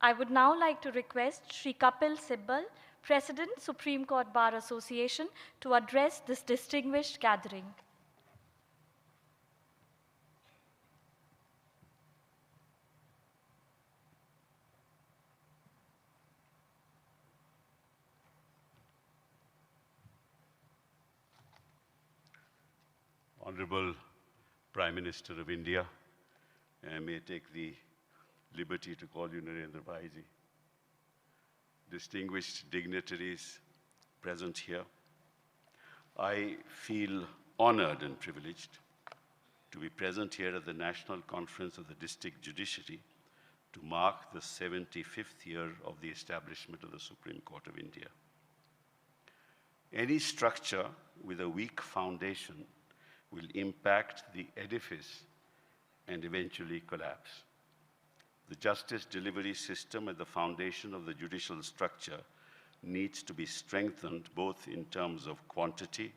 I would now like to request Shri Kapil Sibal, President, Supreme Court Bar Association, to address this distinguished gathering. Honorable Prime Minister of India, I may take the liberty to call you Narendra Bhaiji. Distinguished dignitaries present here, I feel honored and privileged to be present here at the National Conference of the District Judiciary to mark the 75th year of the establishment of the Supreme Court of India. Any structure with a weak foundation will impact the edifice and eventually collapse. The justice delivery system at the foundation of the judicial structure needs to be strengthened both in terms of quantity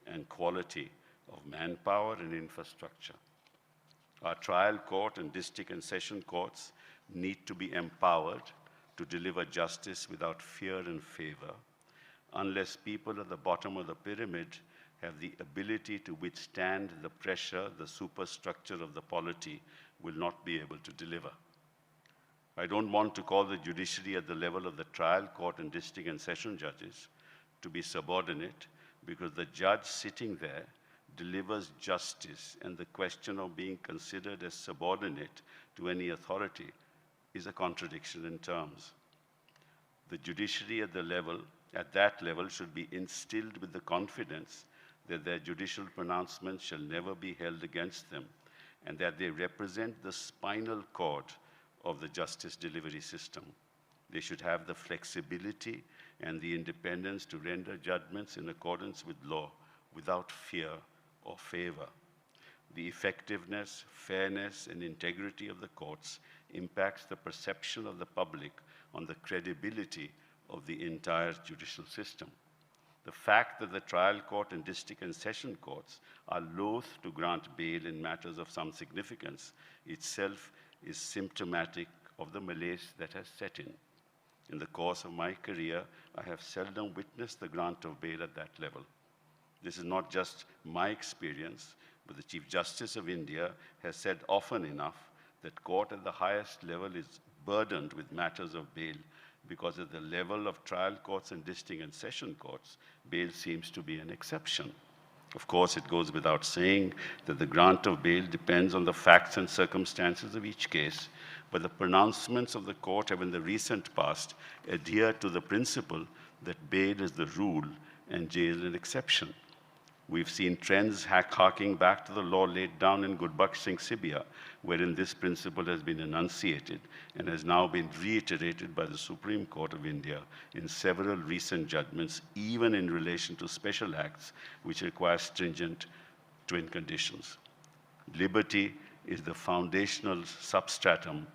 and quality of manpower and infrastructure. Our trial court and district and session courts need to be empowered to deliver justice without fear and favor, unless people at the bottom of the pyramid have the ability to withstand the pressure the superstructure of the polity will not be able to deliver. I don't want to call the judiciary at the level of the trial court and district and session judges to be subordinate, because the judge sitting there delivers justice, and the question of being considered as subordinate to any authority is a contradiction in terms. The judiciary at that level should be instilled with the confidence that their judicial pronouncements shall never be held against them, and that they represent the spinal cord of the justice delivery system. They should have the flexibility and the independence to render judgments in accordance with law without fear or favor. The effectiveness, fairness, and integrity of the courts impacts the perception of the public on the credibility of the entire judicial system. The fact that the trial court and district and session courts are loath to grant bail in matters of some significance itself is symptomatic of the malaise that has set in. In the course of my career, I have seldom witnessed the grant of bail at that level. This is not just my experience, but the Chief Justice of India has said often enough that court at the highest level is burdened with matters of bail, because at the level of trial courts and district and session courts, bail seems to be an exception. Of course, it goes without saying that the grant of bail depends on the facts and circumstances of each case, but the pronouncements of the court have in the recent past adhered to the principle that bail is the rule and jail an exception. We've seen trends harking back to the law laid down in Gurbaksh Singh Sibia, wherein this principle has been enunciated and has now been reiterated by the Supreme Court of India in several recent judgments, even in relation to special acts which require stringent twin conditions. Liberty is the foundational substratum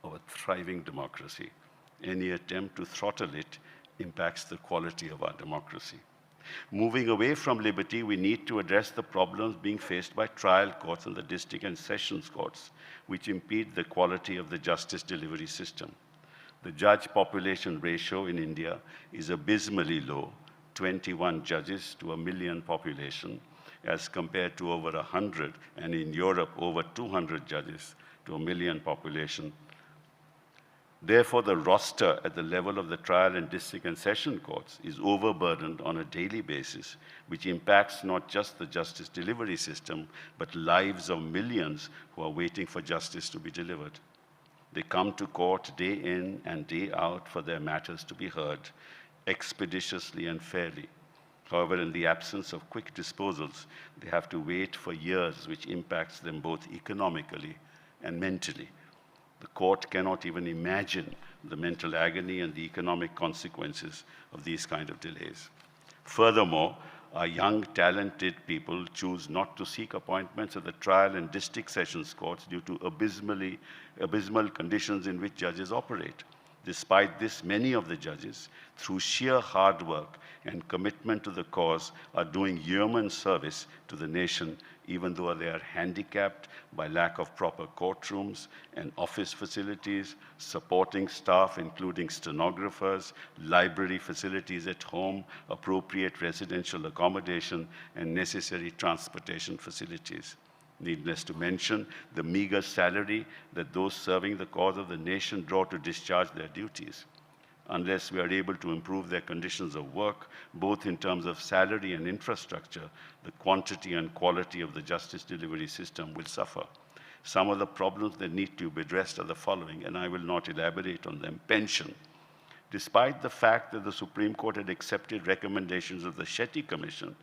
of a thriving democracy. Any attempt to throttle it impacts the quality of our democracy. Moving away from liberty, we need to address the problems being faced by trial courts and the district and sessions courts, which impede the quality of the justice delivery system. The judge population ratio in India is abysmally low, 21 judges to a million population, as compared to over 100, and in Europe, over 200 judges to a million population. Therefore, the roster at the level of the trial and district and session courts is overburdened on a daily basis, which impacts not just the justice delivery system, but lives of millions who are waiting for justice to be delivered. They come to court day in and day out for their matters to be heard expeditiously and fairly. However, in the absence of quick disposals, they have to wait for years, which impacts them both economically and mentally. The court cannot even imagine the mental agony and the economic consequences of these kind of delays. Furthermore, our young, talented people choose not to seek appointments at the trial and district sessions courts due to abysmal conditions in which judges operate. Despite this, many of the judges, through sheer hard work and commitment to the cause, are doing yeoman service to the nation, even though they are handicapped by lack of proper courtrooms and office facilities, supporting staff, including stenographers, library facilities at home, appropriate residential accommodation, and necessary transportation facilities. Needless to mention the meager salary that those serving the cause of the nation draw to discharge their duties. Unless we are able to improve their conditions of work, both in terms of salary and infrastructure, the quantity and quality of the justice delivery system will suffer. Some of the problems that need to be addressed are the following, and I will not elaborate on them. Pension. Despite the fact that the Supreme Court had accepted recommendations of the Shetty Commission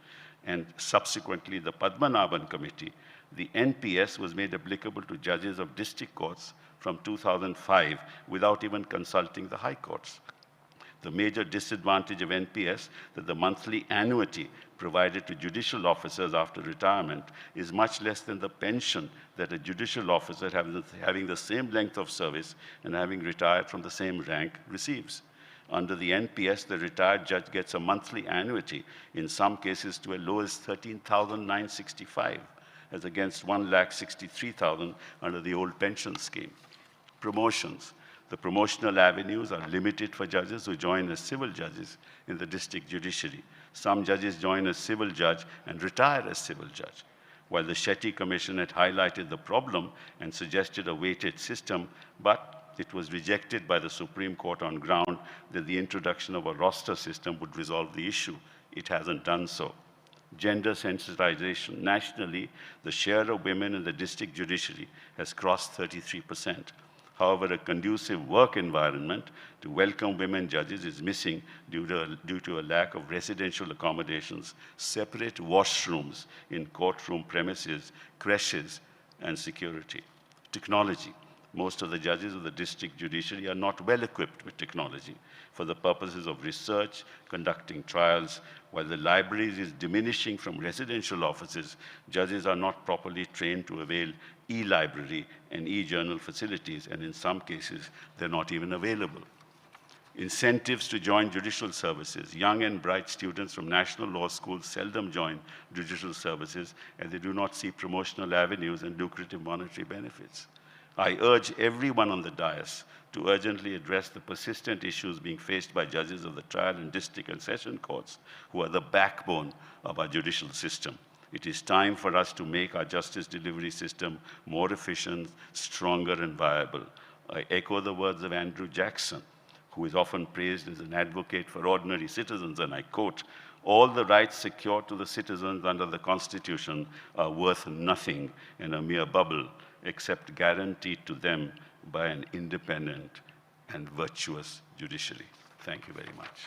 and subsequently the Padmanabhan Committee, the NPS was made applicable to judges of district courts from 2005 without even consulting the high courts. The major disadvantage of NPS that the monthly annuity provided to judicial officers after retirement is much less than the pension that a judicial officer having the same length of service and having retired from the same rank receives. Under the NPS, the retired judge gets a monthly annuity, in some cases to as low as 13,965, as against 1,63,000 under the old pension scheme. Promotions. The promotional avenues are limited for judges who join as civil judges in the district judiciary. Some judges join as civil judge and retire as civil judge. While the Shetty Commission had highlighted the problem and suggested a weighted system, but it was rejected by the Supreme Court on ground that the introduction of a roster system would resolve the issue. It hasn't done so. Gender sensitization. Nationally, the share of women in the district judiciary has crossed 33%. However, a conducive work environment to welcome women judges is missing due to a lack of residential accommodations, separate washrooms in courtroom premises, creches, and security. Technology. Most of the judges of the district judiciary are not well equipped with technology for the purposes of research, conducting trials. While the libraries is diminishing from residential offices, judges are not properly trained to avail e-library and e-journal facilities, and in some cases, they're not even available. Incentives to join judicial services. Young and bright students from national law schools seldom join judicial services, and they do not see promotional avenues and lucrative monetary benefits. I urge everyone on the dais to urgently address the persistent issues being faced by judges of the trial and district and session courts, who are the backbone of our judicial system. It is time for us to make our justice delivery system more efficient, stronger, and viable. I echo the words of Andrew Jackson, who is often praised as an advocate for ordinary citizens, and I quote, "All the rights secured to the citizens under the Constitution are worth nothing in a mere bubble, except guaranteed to them by an independent and virtuous judiciary." Thank you very much.